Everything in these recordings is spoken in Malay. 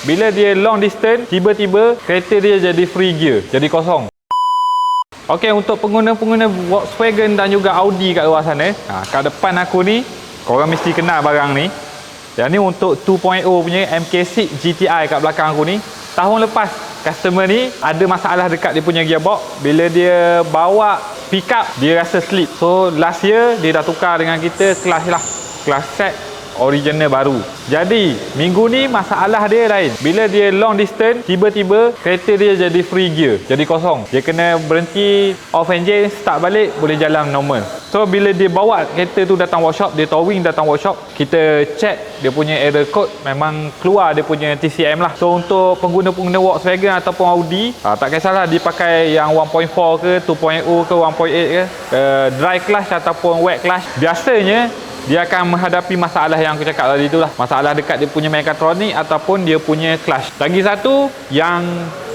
Bila dia long distance, tiba-tiba kereta dia jadi free gear, jadi kosong. Okey, untuk pengguna-pengguna Volkswagen dan juga Audi kat luar sana, kat depan aku ni, korang mesti kenal barang ni. Yang ni untuk 2.0 punya MK6 GTI kat belakang aku ni. Tahun lepas, customer ni ada masalah dekat dia punya gearbox. Bila dia bawa pick up, dia rasa slip. So, last year, dia dah tukar dengan kita kelas lah. Kelas set original baru. Jadi, minggu ni masalah dia lain. Bila dia long distance, tiba-tiba kereta dia jadi free gear, jadi kosong. Dia kena berhenti off engine, start balik, boleh jalan normal. So, bila dia bawa kereta tu datang workshop, dia towing datang workshop, kita check dia punya error code, memang keluar dia punya TCM lah. So, untuk pengguna-pengguna Volkswagen ataupun Audi, tak kisahlah dia pakai yang 1.4 ke, 2.0 ke, 1.8 ke, dry clutch ataupun wet clutch, biasanya dia akan menghadapi masalah yang aku cakap tadi itulah. Masalah dekat dia punya mechatronic ataupun dia punya clutch. Lagi satu yang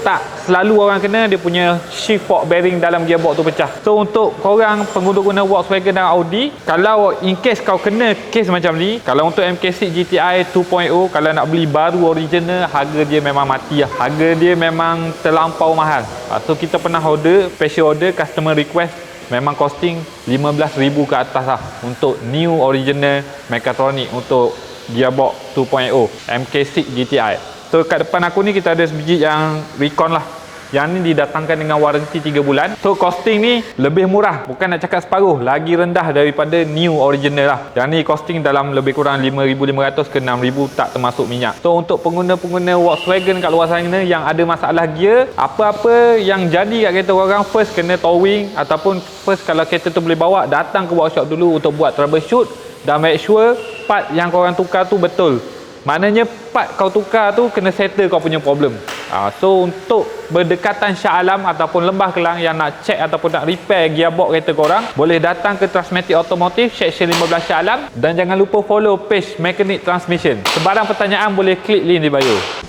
tak selalu orang kena, dia punya shift fork bearing dalam gearbox tu pecah. So untuk korang pengguna-guna Volkswagen dan Audi, kalau in case kau kena case macam ni, kalau untuk MK6 GTI 2.0, kalau nak beli baru original, harga dia memang mati lah. Harga dia memang terlampau mahal. So kita pernah order, special order, customer request, memang costing 15,000 ke atas lah untuk new original mechatronic untuk gearbox 2.0 MK6 GTI. So kat depan aku ni kita ada sebiji yang Recon lah. Yang ni didatangkan dengan waranti 3 bulan. So costing ni lebih murah, bukan nak cakap separuh, lagi rendah daripada new original lah. Yang ni costing dalam lebih kurang 5,500 ke 6,000, tak termasuk minyak. So untuk pengguna-pengguna Volkswagen kat luar sana yang ada masalah gear, apa-apa yang jadi kat kereta orang, first kena towing ataupun first kalau kereta tu boleh bawa, datang ke workshop dulu untuk buat troubleshoot dan make sure part yang korang tukar tu betul. Maknanya part kau tukar tu kena settle kau punya problem. So untuk berdekatan Shah Alam ataupun Lembah Kelang yang nak check ataupun nak repair gearbox kereta korang, boleh datang ke Transmatic Automotive Section 15 Shah Alam dan jangan lupa follow page Mechanic Transmission. Sebarang pertanyaan boleh klik link di bio.